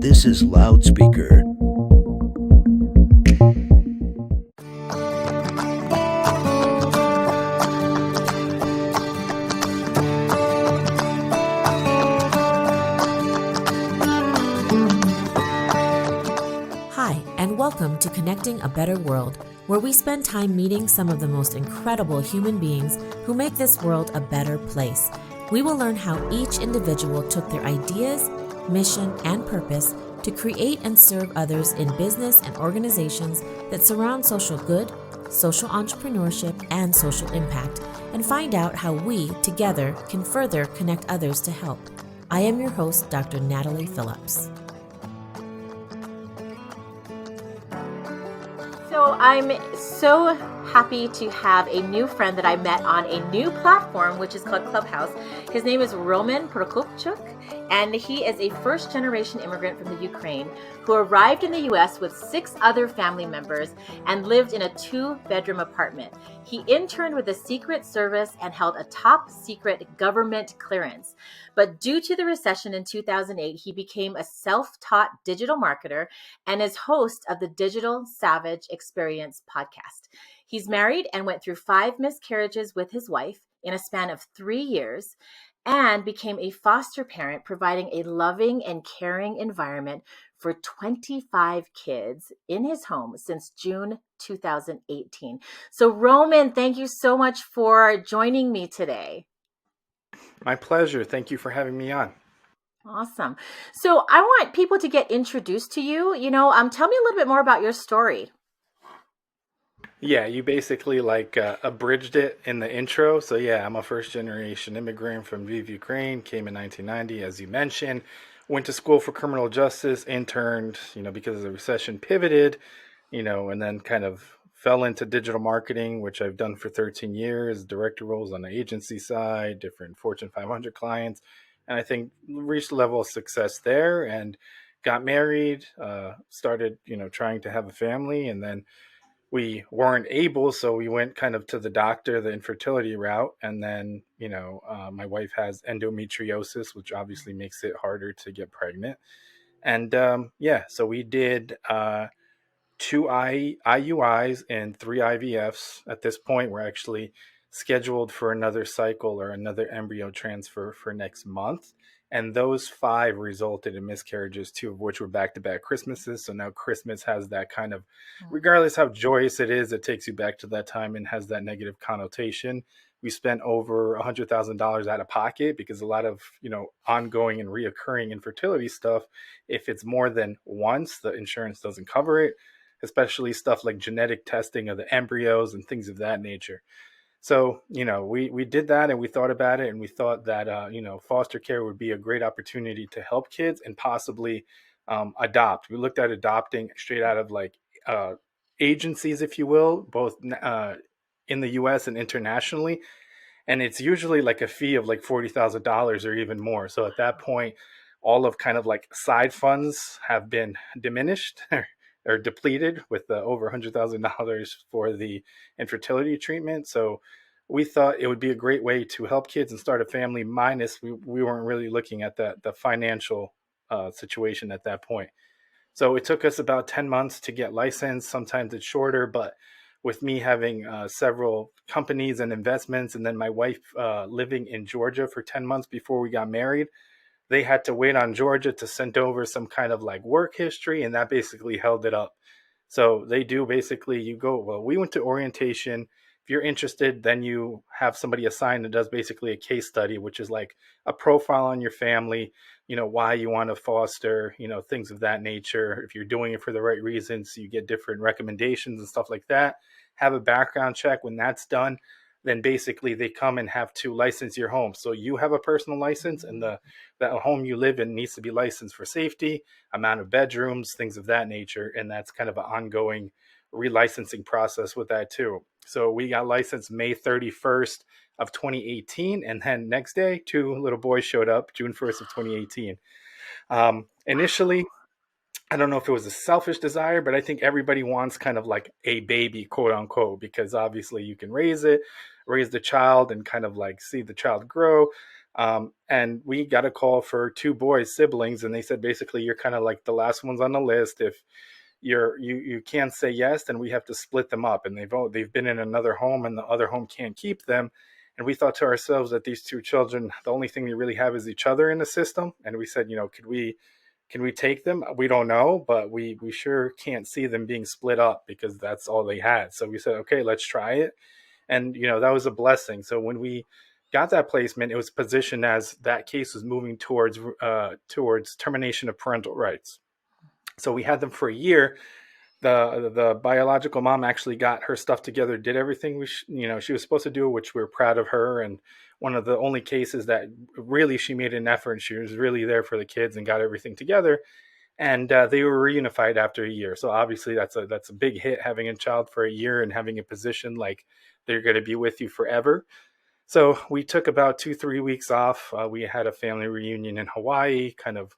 This is Loudspeaker. Hi, and welcome to Connecting a Better World, where we spend time meeting some of the most incredible human beings who make this world a better place. We will learn how each individual took their ideas, mission, and purpose to create and serve others in business and organizations that surround social good, social entrepreneurship, and social impact, and find out how we, together, can further connect others to help. I am your host, Dr. Natalie Phillips. So I'm so happy to have a new friend that I met on a new platform, which is called Clubhouse. His name is Roman Prokopchuk, and he is a first-generation immigrant from the Ukraine who arrived in the U.S. with 6 other family members and lived in a 2-bedroom apartment. He interned with the Secret Service and held a top-secret government clearance. But due to the recession in 2008, he became a self-taught digital marketer and is host of the Digital Savage Experience podcast. He's married and went through 5 miscarriages with his wife in a span of 3 years and became a foster parent, providing a loving and caring environment for 25 kids in his home since June 2018. So Roman, thank you so much for joining me today. My pleasure. Thank you for having me on. Awesome. So I want people to get introduced to you. Tell me a little bit more about your story. Yeah, you basically abridged it in the intro. So yeah, I'm a first generation immigrant from Lviv, Ukraine, came in 1990, as you mentioned, went to school for criminal justice, interned, because of the recession, pivoted, and then kind of fell into digital marketing, which I've done for 13 years, director roles on the agency side, different Fortune 500 clients. And I think reached a level of success there and got married, started, trying to have a family, and then we weren't able, so we went kind of to the doctor, the infertility route. And then, my wife has endometriosis, which obviously makes it harder to get pregnant. And so we did 2 IUIs and 3 IVFs. At this point, we're actually scheduled for another cycle or another embryo transfer for next month. And those 5 resulted in miscarriages, 2 of which were back-to-back Christmases. So now Christmas has that kind of, regardless how joyous it is, it takes you back to that time and has that negative connotation. We spent over $100,000 out of pocket because a lot of, ongoing and reoccurring infertility stuff, if it's more than once, the insurance doesn't cover it, especially stuff like genetic testing of the embryos and things of that nature. So, we did that and we thought about it and we thought that, foster care would be a great opportunity to help kids and possibly adopt. We looked at adopting straight out of agencies, if you will, both in the US and internationally. And it's usually like a fee of like $40,000 or even more. So at that point, all of kind of like side funds have been diminished or depleted with over $100,000 for the infertility treatment. So we thought it would be a great way to help kids and start a family, minus we weren't really looking at the financial situation at that point. So it took us about 10 months to get licensed. Sometimes it's shorter, but with me having several companies and investments, and then my wife living in Georgia for 10 months before we got married, they had to wait on Georgia to send over some kind of work history, and that basically held it up. So they do basically, we went to orientation. If you're interested, then you have somebody assigned that does basically a case study, which is like a profile on your family, why you want to foster, things of that nature. If you're doing it for the right reasons, you get different recommendations and stuff like that. Have a background check. When that's done, then basically they come and have to license your home. So you have a personal license, and that home you live in needs to be licensed for safety, amount of bedrooms, things of that nature. And that's kind of an ongoing relicensing process with that too. So we got licensed May 31st of 2018. And then next day, 2 little boys showed up, June 1st of 2018. Initially, I don't know if it was a selfish desire, but I think everybody wants kind of like a baby, quote unquote, because obviously you can raise the child and kind of see the child grow. And we got a call for two boys, siblings, and they said basically you're kind of like the last ones on the list. If you can't say yes, then we have to split them up. And they've been in another home, and the other home can't keep them. And we thought to ourselves that these two children, the only thing they really have is each other in the system. And we said, can we take them? We don't know, but we sure can't see them being split up because that's all they had. So we said, okay, let's try it. And that was a blessing. So when we got that placement, it was positioned as that case was moving towards termination of parental rights. So we had them for a year. The biological mom actually got her stuff together, did everything she was supposed to do, which we're proud of her. And one of the only cases that really she made an effort, and she was really there for the kids and got everything together. And they were reunified after a year. So obviously that's a big hit, having a child for a year and having a position like they're going to be with you forever. So we took about 2-3 weeks off. We had a family reunion in Hawaii, kind of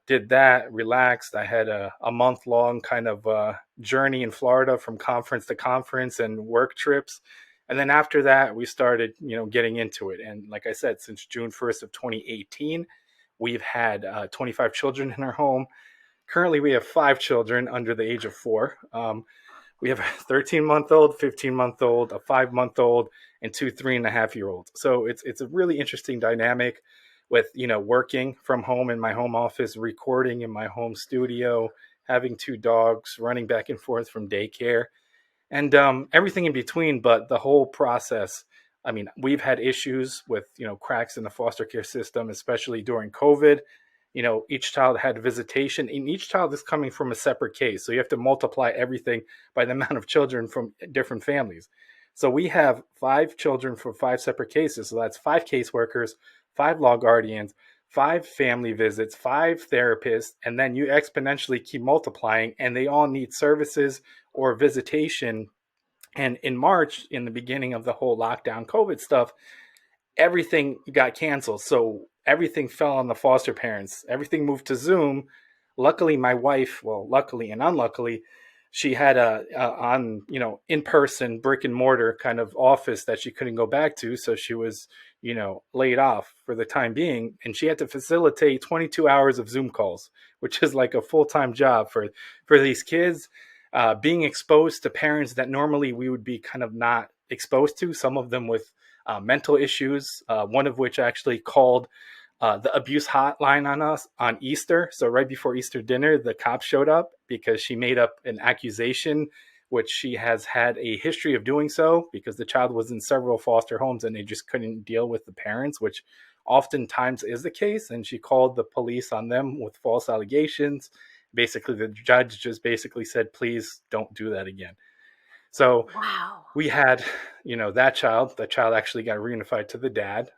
did that, relaxed. I had a month-long kind of journey in Florida from conference to conference and work trips. And then after that, we started, getting into it. And like I said, since June 1st of 2018, we've had 25 children in our home. Currently, we have 5 children under the age of 4. We have a 13-month-old, 15-month-old, a 5-month-old, and 2 3.5-year-olds. So it's a really interesting dynamic with working from home in my home office, recording in my home studio, having 2 dogs, running back and forth from daycare, and everything in between. But the whole process, I mean, we've had issues with cracks in the foster care system, especially during COVID. Each child had visitation, and each child is coming from a separate case. So you have to multiply everything by the amount of children from different families. So we have 5 children for 5 separate cases. So that's 5 caseworkers, 5 law guardians, 5 family visits, 5 therapists, and then you exponentially keep multiplying, and they all need services or visitation. And in March, in the beginning of the whole lockdown COVID stuff, everything got canceled. So everything fell on the foster parents. Everything moved to Zoom. Luckily, my wife, well, luckily and unluckily, she had a in-person brick and mortar kind of office that she couldn't go back to. So she was, laid off for the time being. And she had to facilitate 22 hours of Zoom calls, which is like a full-time job for these kids, being exposed to parents that normally we would be kind of not exposed to, some of them with mental issues, one of which actually called the abuse hotline on us on Easter. So right before Easter dinner, the cops showed up because she made up an accusation, which she has had a history of doing so because the child was in several foster homes and they just couldn't deal with the parents, which oftentimes is the case. And she called the police on them with false allegations. Basically, the judge just basically said, please don't do that again. So Wow. we had, that child actually got reunified to the dad.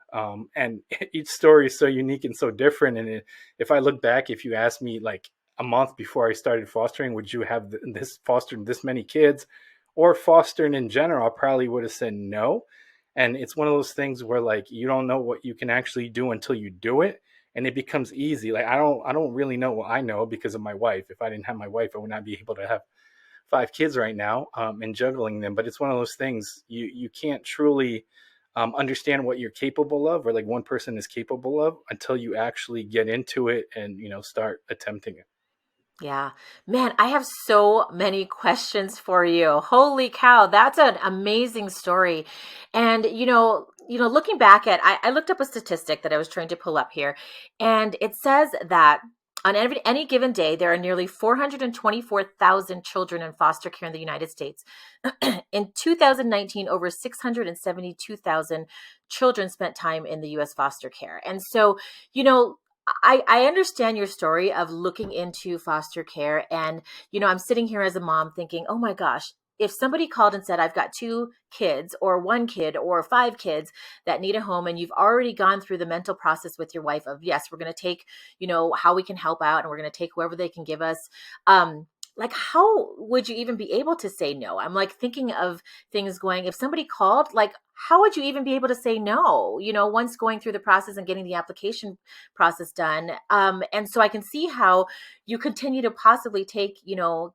And each story is so unique and so different. And if I look back, if you asked me like a month before I started fostering, would you have fostered this many kids or fostering in general, I probably would have said no. And it's one of those things where like, you don't know what you can actually do until you do it. And it becomes easy. Like, I don't really know what I know because of my wife. If I didn't have my wife, I would not be able to have 5 kids right now, and juggling them. But it's one of those things you can't truly understand what you're capable of, or like one person is capable of, until you actually get into it and start attempting it. Yeah. Man, I have so many questions for you. Holy cow, that's an amazing story. And looking back at I looked up a statistic that I was trying to pull up here, and it says that on any given day, there are nearly 424,000 children in foster care in the United States. In 2019, over 672,000 children spent time in the U.S. foster care. And so, I understand your story of looking into foster care. And, I'm sitting here as a mom thinking, oh my gosh, if somebody called and said, I've got 2 kids or 1 kid or 5 kids that need a home, and you've already gone through the mental process with your wife of, yes, we're going to take, how we can help out, and we're going to take whoever they can give us. Like, how would you even be able to say no? I'm like thinking of things going, if somebody called, like, how would you even be able to say no, once going through the process and getting the application process done? And so I can see how you continue to possibly take,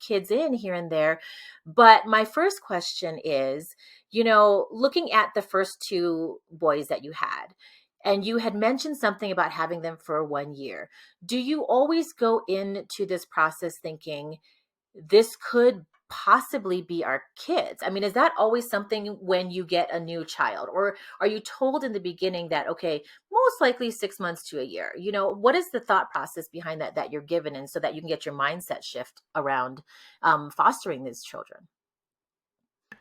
kids in here and there. But my first question is, looking at the first 2 boys that you had, And you had mentioned something about having them for 1 year. Do you always go into this process thinking this could possibly be our kids? I mean, is that always something when you get a new child? Or are you told in the beginning that, okay, most likely 6 months to a year? What is the thought process behind that you're given, and so that you can get your mindset shift around fostering these children?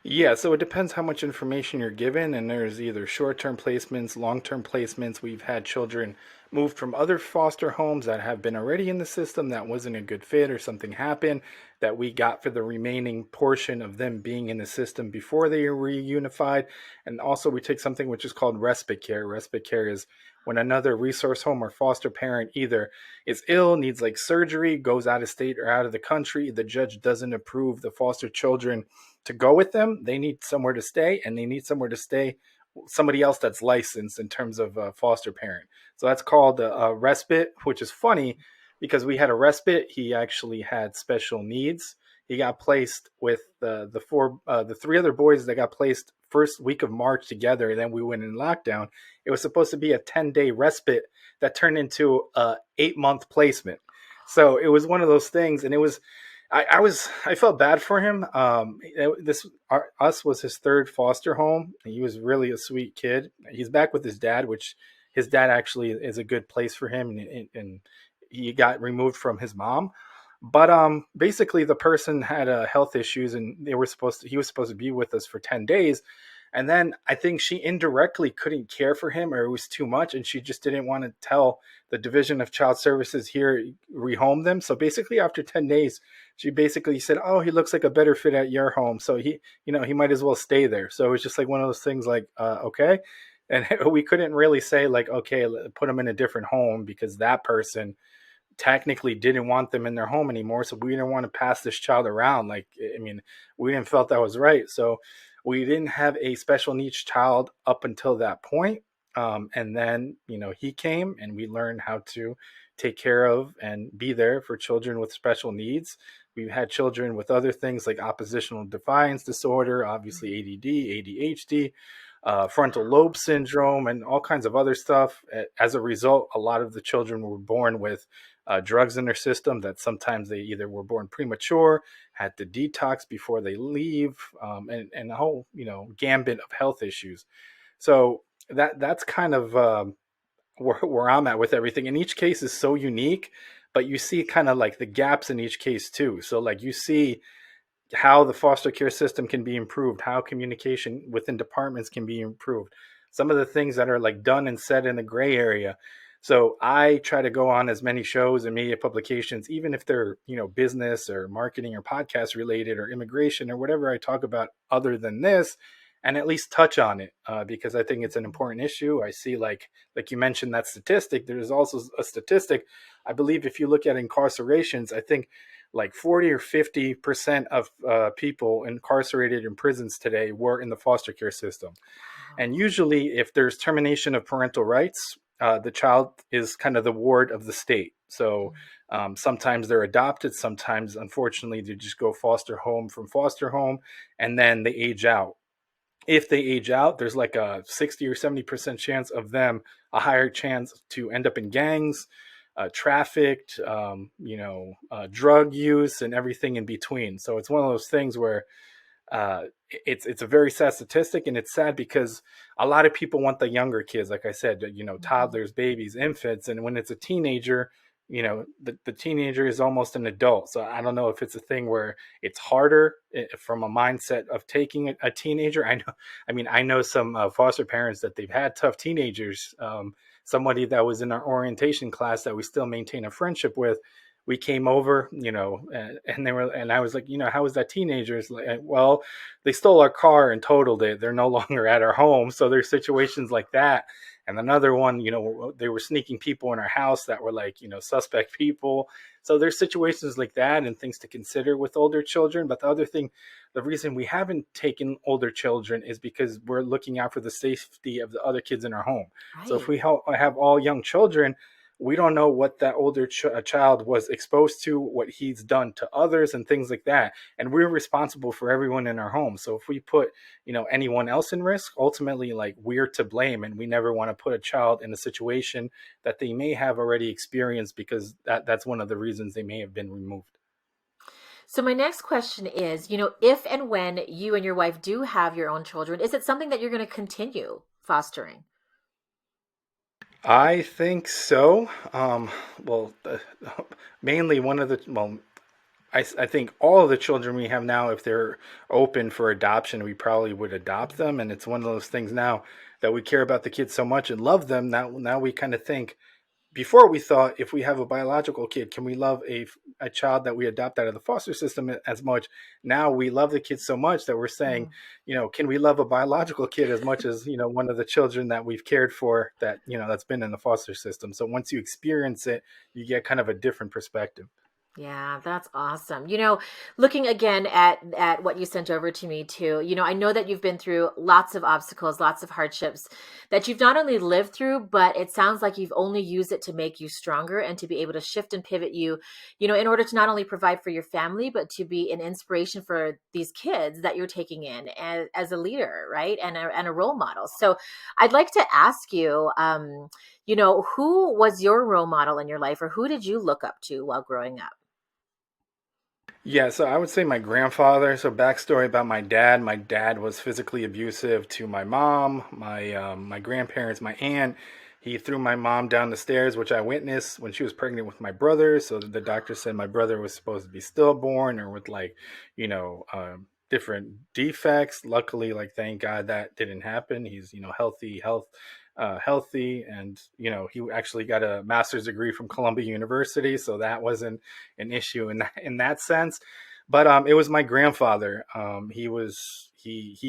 Yeah, so it depends how much information you're given, and there's either short-term placements, long-term placements. We've had children moved from other foster homes that have been already in the system that wasn't a good fit or something happened that we got for the remaining portion of them being in the system before they were reunified. And also we take something which is called respite care. Respite care is when another resource home or foster parent either is ill, needs like surgery, goes out of state or out of the country, the judge doesn't approve the foster children to go with them. They need somewhere to stay, and they need somewhere to stay somebody else that's licensed in terms of foster parent. So that's called a respite, which is funny because we had a respite. He actually had special needs. He got placed with the three other boys that got placed first week of March together, and then we went in lockdown. It was supposed to be a 10-day respite that turned into a 8-month placement. So it was one of those things, and it was I felt bad for him. Us was his third foster home. He was really a sweet kid. He's back with his dad, which his dad actually is a good place for him, and he got removed from his mom. But basically, the person had health issues, and he was supposed to be with us for 10 days. And then I think she indirectly couldn't care for him, or it was too much, and she just didn't want to tell the Division of Child Services here rehome them. So basically, after 10 days, she basically said, "Oh, he looks like a better fit at your home, so he might as well stay there." So it was just like one of those things, like, okay, and we couldn't really say like, okay, put him in a different home because that person technically didn't want them in their home anymore. So we didn't want to pass this child around. Like, I mean, we didn't felt that was right. So we didn't have a special needs child up until that point. And then, he came and we learned how to take care of and be there for children with special needs. We've had children with other things like oppositional defiance disorder, obviously ADD, ADHD, frontal lobe syndrome, and all kinds of other stuff. As a result, a lot of the children were born with drugs in their system that sometimes they either were born premature, had to detox before they leave, and a whole gambit of health issues. So that's kind of where I'm at with everything. And each case is so unique, but you see kind of like the gaps in each case too. So like you see how the foster care system can be improved, how communication within departments can be improved, some of the things that are like done and said in the gray area. So I try to go on as many shows and media publications, even if they're, business or marketing or podcast related or immigration or whatever I talk about other than this, and at least touch on it because I think it's an important issue. I see like you mentioned that statistic. There's also a statistic. I believe if you look at incarcerations, I think like 40 or 50% of people incarcerated in prisons today were in the foster care system. And usually if there's termination of parental rights, the child is kind of the ward of the state. So sometimes they're adopted. Sometimes, unfortunately, they just go foster home from foster home, and then they age out. If they age out, there's like a 60 or 70% chance of them, a higher chance to end up in gangs, trafficked, drug use, and everything in between. So it's one of those things where it's a very sad statistic, and it's sad because a lot of people want the younger kids, like I said, toddlers, babies, infants, and when it's a teenager, the teenager is almost an adult. So I don't know if it's a thing where it's harder from a mindset of taking a teenager. I know some foster parents that they've had tough teenagers. Somebody that was in our orientation class that we still maintain a friendship with, we came over, and I was like, how was that teenager? It's like, well, they stole our car and totaled it. They're no longer at our home. So there's situations like that. And another one, they were sneaking people in our house that were like, suspect people. So there's situations like that and things to consider with older children. But the other thing, the reason we haven't taken older children is because we're looking out for the safety of the other kids in our home. Right. So if we have all young children, we don't know what that older child was exposed to, what he's done to others, and things like that. And we're responsible for everyone in our home. So if we put, anyone else in risk, ultimately, like, we're to blame, and we never want to put a child in a situation that they may have already experienced, because that's one of the reasons they may have been removed. So my next question is, if and when you and your wife do have your own children, is it something that you're going to continue fostering? I think so. Well, mainly one of the, well, I think all of the children we have now, if they're open for adoption, we probably would adopt them. And it's one of those things now that we care about the kids so much and love them. Now we kind of think, before we thought, if we have a biological kid, can we love a child that we adopt out of the foster system as much? Now we love the kids so much that we're saying, can we love a biological kid as much as, one of the children that we've cared for, that, that's been in the foster system. So once you experience it, you get kind of a different perspective. Yeah, that's awesome. Looking again at what you sent over to me too, I know that you've been through lots of obstacles, lots of hardships that you've not only lived through, but it sounds like you've only used it to make you stronger and to be able to shift and pivot you, in order to not only provide for your family, but to be an inspiration for these kids that you're taking in as a leader, right? And a role model. So I'd like to ask you, who was your role model in your life, or who did you look up to while growing up? Yeah, so I would say my grandfather. So backstory about my dad. My dad was physically abusive to my mom, my grandparents, my aunt. He threw my mom down the stairs, which I witnessed when she was pregnant with my brother. So the doctor said my brother was supposed to be stillborn or with, like, different defects. Luckily, like, thank God that didn't happen. He's, healthy, and he actually got a master's degree from Columbia University, so that wasn't an issue in that sense. But it was my grandfather. He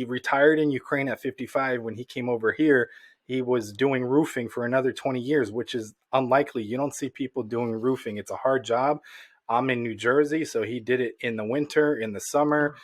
retired in Ukraine at 55. When he came over here, he was doing roofing for another 20 years, which is unlikely. You don't see people doing roofing. It's a hard job. I'm in New Jersey, so he did it in the winter, in the summer,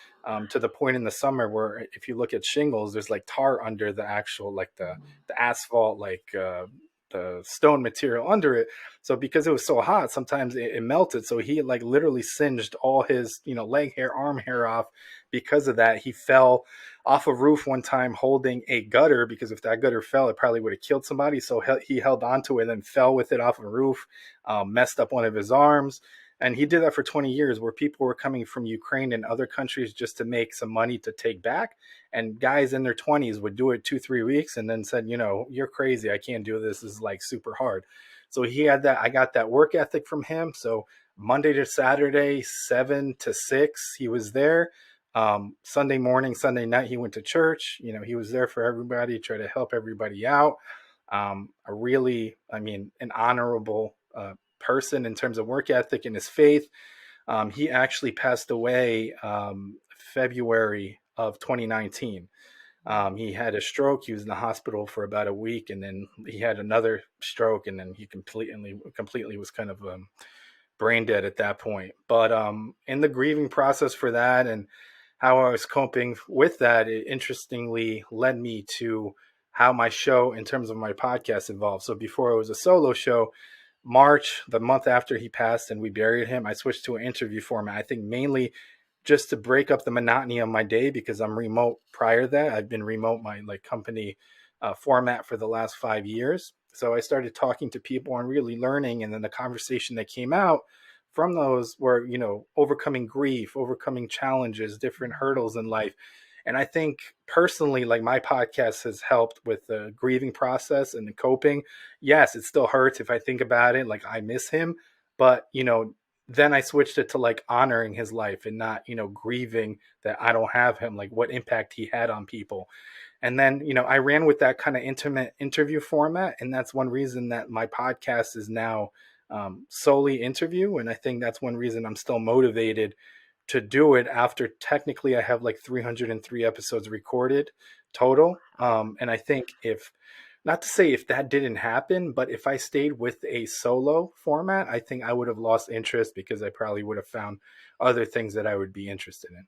to the point in the summer where, if you look at shingles, there's like tar under the actual, like, the asphalt, like, the stone material under it. So because it was so hot, sometimes it melted. So he, like, literally singed all his, leg hair, arm hair off because of that. He fell off a roof one time holding a gutter, because if that gutter fell, it probably would have killed somebody. So he held onto it and then fell with it off a roof, messed up one of his arms. And he did that for 20 years, where people were coming from Ukraine and other countries just to make some money to take back. And guys in their 20s would do it 2-3 weeks and then said, you're crazy. I can't do this. This is, like, super hard. So he had that. I got that work ethic from him. So Monday to Saturday, 7 to 6, he was there. Sunday morning, Sunday night, he went to church. He was there for everybody, try to help everybody out. An honorable person in terms of work ethic and his faith. He actually passed away February of 2019. He had a stroke. He was in the hospital for about a week, and then he had another stroke, and then he completely was kind of brain dead at that point. But in the grieving process for that and how I was coping with that, it interestingly led me to how my show, in terms of my podcast, evolved. So before it was a solo show, March, the month after he passed and we buried him, I switched to an interview format. I think mainly just to break up the monotony of my day, because I'm remote prior to that. I've been remote, my, like, company format for the last 5 years. So I started talking to people and really learning. And then the conversation that came out from those were, overcoming grief, overcoming challenges, different hurdles in life. And I think personally, like, my podcast has helped with the grieving process and the coping. Yes, it still hurts if I think about it. Like, I miss him, but, then I switched it to, like, honoring his life and not, grieving that I don't have him, like, what impact he had on people. And then, I ran with that kind of intimate interview format. And that's one reason that my podcast is now solely interview. And I think that's one reason I'm still motivated to do it, after technically I have like 303 episodes recorded total. And I think, if not to say if that didn't happen, but if I stayed with a solo format, I think I would have lost interest, because I probably would have found other things that I would be interested in.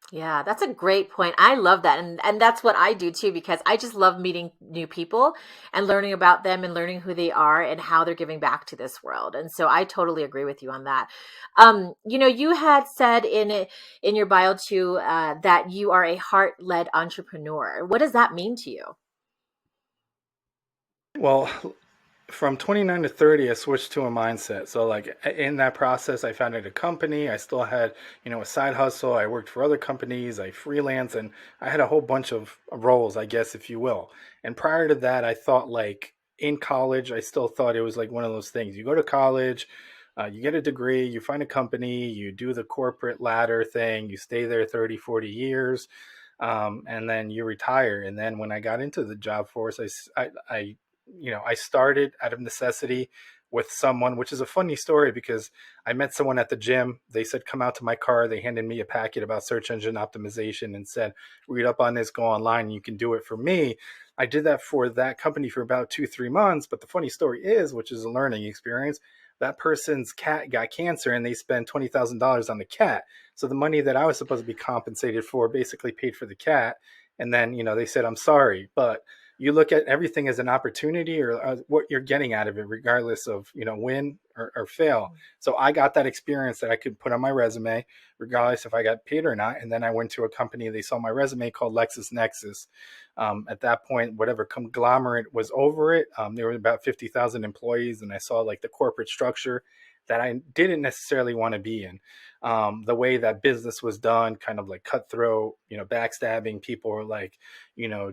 Yeah, that's a great point. I love that. And that's what I do too, because I just love meeting new people and learning about them and learning who they are and how they're giving back to this world. And so I totally agree with you on that. You had said in your bio too, that you are a heart-led entrepreneur. What does that mean to you? Well, from 29 to 30, I switched to a mindset. So like in that process, I founded a company. I still had, a side hustle. I worked for other companies. I freelance, and I had a whole bunch of roles, I guess, if you will. And prior to that, I thought like in college, I still thought it was like one of those things. You go to college, you get a degree, you find a company, you do the corporate ladder thing, you stay there 30, 40 years, and then you retire. And then when I got into the job force, I started out of necessity with someone, which is a funny story because I met someone at the gym. They said, come out to my car. They handed me a packet about search engine optimization and said, read up on this, go online, you can do it for me. I did that for that company for about 2, 3 months. But the funny story is, which is a learning experience, that person's cat got cancer and they spent $20,000 on the cat. So the money that I was supposed to be compensated for basically paid for the cat. And then, they said, I'm sorry, but you look at everything as an opportunity or what you're getting out of it, regardless of, win or fail. So I got that experience that I could put on my resume, regardless if I got paid or not. And then I went to a company, they saw my resume called LexisNexis. At that point, whatever conglomerate was over it, there were about 50,000 employees. And I saw like the corporate structure that I didn't necessarily want to be in. The way that business was done, kind of like cutthroat, backstabbing. People were like,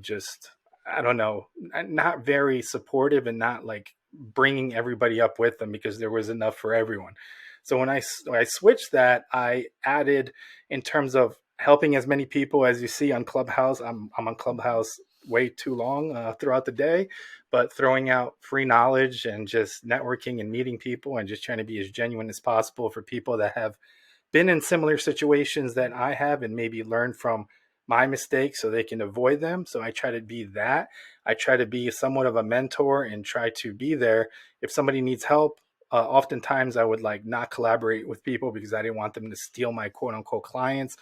just, I don't know, not very supportive and not like bringing everybody up with them because there was enough for everyone. So when I switched that, I added in terms of helping as many people as you see on Clubhouse. I'm on Clubhouse way too long throughout the day, but throwing out free knowledge and just networking and meeting people and just trying to be as genuine as possible for people that have been in similar situations that I have and maybe learn from my mistakes so they can avoid them. So I try to be that. I try to be somewhat of a mentor and try to be there. If somebody needs help, oftentimes I would like not collaborate with people because I didn't want them to steal my quote unquote clients.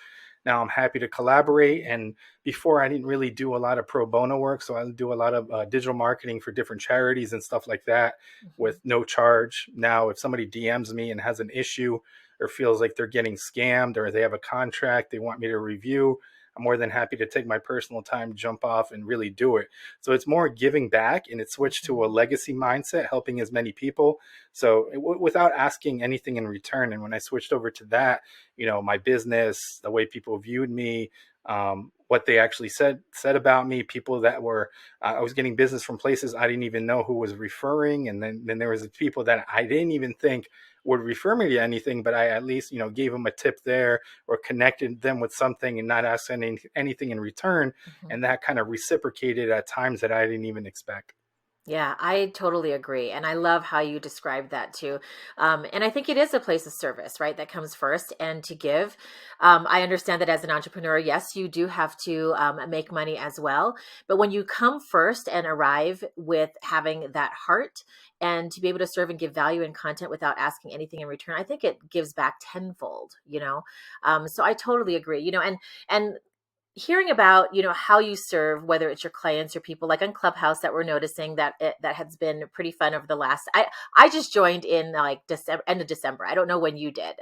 Now I'm happy to collaborate. And before I didn't really do a lot of pro bono work. So I do a lot of digital marketing for different charities and stuff like that with no charge. Now, if somebody DMs me and has an issue or feels like they're getting scammed or they have a contract they want me to review, I'm more than happy to take my personal time, jump off and really do it. So it's more giving back and it switched to a legacy mindset, helping as many people. So without asking anything in return. And when I switched over to that, my business, the way people viewed me, what they actually said about me, people that were, I was getting business from places I didn't even know who was referring. And then there was people that I didn't even think would refer me to anything, but I at least, gave them a tip there or connected them with something and not ask anything in return. Mhm. And that kind of reciprocated at times that I didn't even expect. Yeah, I totally agree. And I love how you described that too. And I think it is a place of service, right? That comes first and to give. I understand that as an entrepreneur, yes, you do have to make money as well. But when you come first and arrive with having that heart and to be able to serve and give value and content without asking anything in return, I think it gives back tenfold. So I totally agree. And hearing about how you serve, whether it's your clients or people like on Clubhouse, that we're noticing that has been pretty fun over the last, I just joined in like December, end of December. I don't know when you did,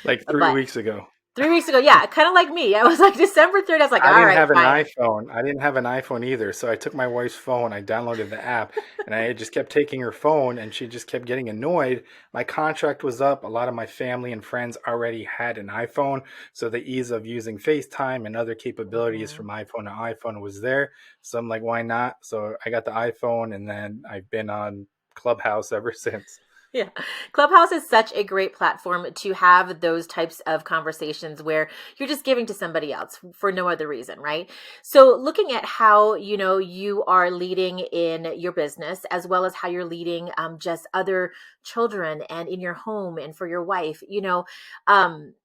Like three but weeks ago. 3 weeks ago, yeah, kind of like me. I was like December 3rd, I was like, I all didn't right, have an fine. iPhone. I didn't have an iPhone either. So I took my wife's phone, I downloaded the app, and I just kept taking her phone and she just kept getting annoyed. My contract was up. A lot of my family and friends already had an iPhone. So the ease of using FaceTime and other capabilities Mhm. from iPhone to iPhone was there. So I'm like, why not? So I got the iPhone and then I've been on Clubhouse ever since. Yeah. Clubhouse is such a great platform to have those types of conversations where you're just giving to somebody else for no other reason, right? So looking at how, you are leading in your business as well as how you're leading just other children and in your home and for your wife, you're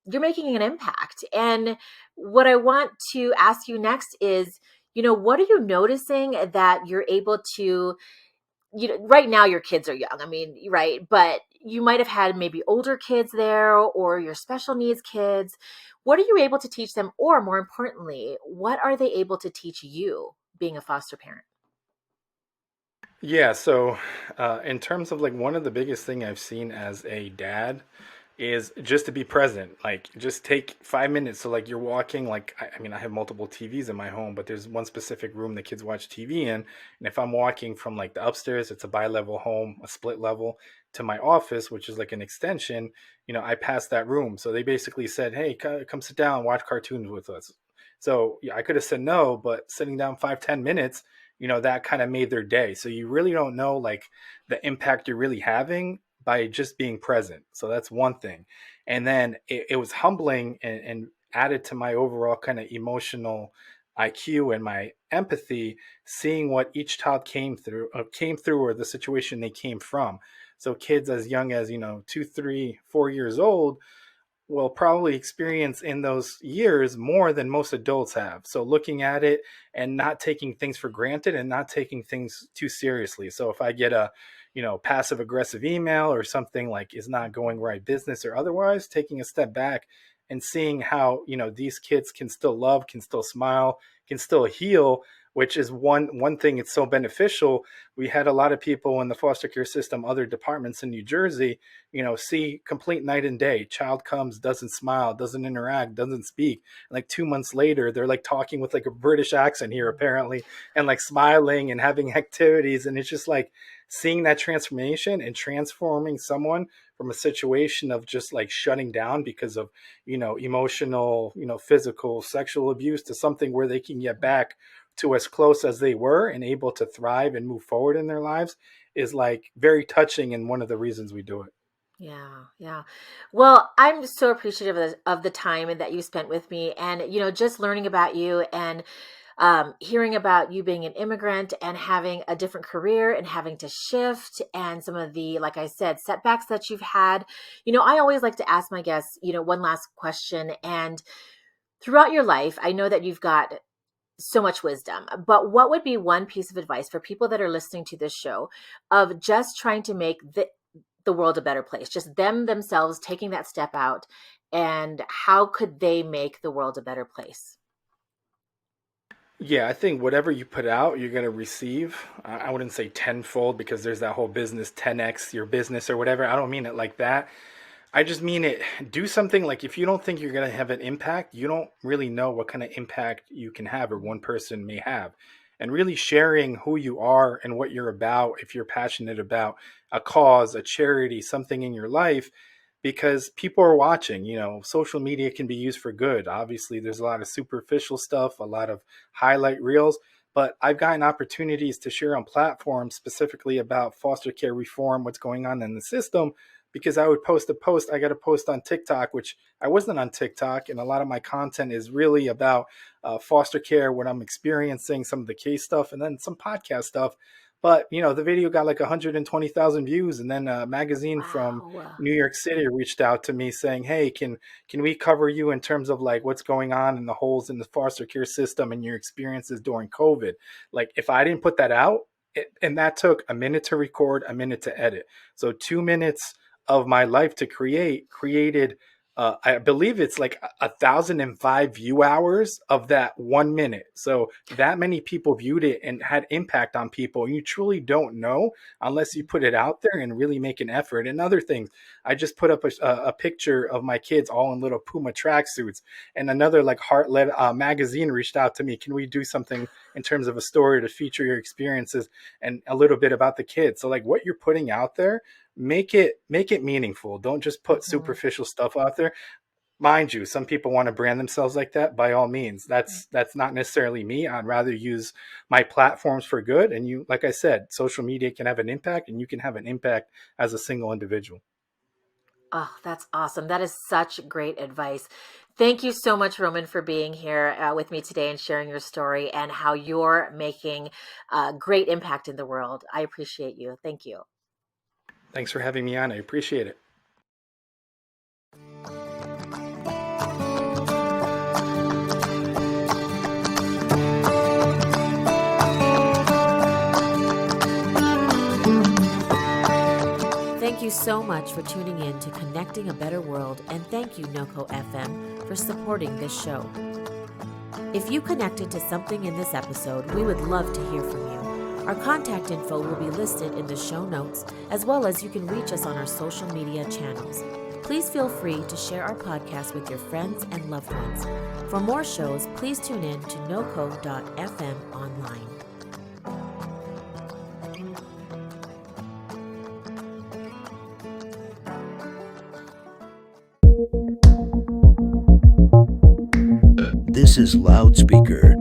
making an impact. And what I want to ask you next is, what are you noticing that you're able to, right now your kids are young. I mean, right. But, you might have had maybe older kids there or your special needs kids. What are you able to teach them? Or more importantly, what are they able to teach you being a foster parent? Yeah, so in terms of like one of the biggest thing I've seen as a dad is just to be present. Like just take 5 minutes. So like you're walking, like I mean I have multiple TVs in my home, but there's one specific room the kids watch TV in. And if I'm walking from like the upstairs, it's a bi-level home, a split level, to my office, which is like an extension, I pass that room. So they basically said, "Hey, come sit down, watch cartoons with us." So yeah, I could have said no, but sitting down 5, 10 minutes, that kind of made their day. So you really don't know like the impact you're really having by just being present. So that's one thing. And then it was humbling and added to my overall kind of emotional IQ and my empathy, seeing what each child came through, or the situation they came from. So kids as young as, 2, 3, 4 years old will probably experience in those years more than most adults have. So looking at it and not taking things for granted and not taking things too seriously. So if I get a, passive aggressive email or something like is not going right business or otherwise, taking a step back and seeing how, these kids can still love, can still smile, can still heal, which is one thing. It's so beneficial. We had a lot of people in the foster care system, other departments in New Jersey, see complete night and day. Child comes, doesn't smile, doesn't interact, doesn't speak. Like 2 months later, they're like talking with like a British accent here, apparently, and like smiling and having activities. And it's just like seeing that transformation and transforming someone from a situation of just like shutting down because of, emotional, physical, sexual abuse to something where they can get back to as close as they were and able to thrive and move forward in their lives is like very touching, and one of the reasons we do it. Yeah, yeah. Well, I'm so appreciative of the time that you spent with me, and just learning about you and hearing about you being an immigrant and having a different career and having to shift, and some of the, like I said, setbacks that you've had. I always like to ask my guests, one last question. And throughout your life, I know that you've got so much wisdom, but what would be one piece of advice for people that are listening to this show of just trying to make the world a better place, just themselves taking that step out, and how could they make the world a better place? Yeah, I think whatever you put out, you're going to receive. I wouldn't say tenfold because there's that whole business 10x your business or whatever. I don't mean it like that. I just mean it, do something like if you don't think you're going to have an impact, you don't really know what kind of impact you can have or one person may have. And really sharing who you are and what you're about, if you're passionate about a cause, a charity, something in your life, because people are watching. Social media can be used for good. Obviously, there's a lot of superficial stuff, a lot of highlight reels, but I've gotten opportunities to share on platforms specifically about foster care reform, what's going on in the system, because I would post a post. I got a post on TikTok, which I wasn't on TikTok, and a lot of my content is really about foster care, what I'm experiencing, some of the case stuff, and then some podcast stuff. But the video got like 120,000 views, and then a magazine from Wow. New York City reached out to me saying, "Hey, can we cover you in terms of like what's going on in the holes in the foster care system and your experiences during COVID?" Like if I didn't put that out, and that took a minute to record, a minute to edit, so 2 minutes of my life to created. I believe it's like 1,005 view hours of that 1 minute. So that many people viewed it and had impact on people. You truly don't know unless you put it out there and really make an effort. And other things, I just put up a picture of my kids all in little Puma tracksuits, and another like Heartled magazine reached out to me. Can we do something in terms of a story to feature your experiences and a little bit about the kids? So like what you're putting out there, make it meaningful. Don't just put Mhm. superficial stuff out there. Mind you, some people want to brand themselves like that. By all means, that's not necessarily me. I'd rather use my platforms for good. And you, like I said, social media can have an impact, and you can have an impact as a single individual. Oh, that's awesome. That is such great advice. Thank you so much, Roman, for being here with me today and sharing your story and how you're making a great impact in the world. I appreciate you. Thank you. Thanks for having me on. I appreciate it. Thank you so much for tuning in to Connecting a Better World, and thank you, NoCo FM, for supporting this show. If you connected to something in this episode, we would love to hear from you. Our contact info will be listed in the show notes, as well as you can reach us on our social media channels. Please feel free to share our podcast with your friends and loved ones. For more shows, please tune in to noco.fm online. This is Loudspeaker.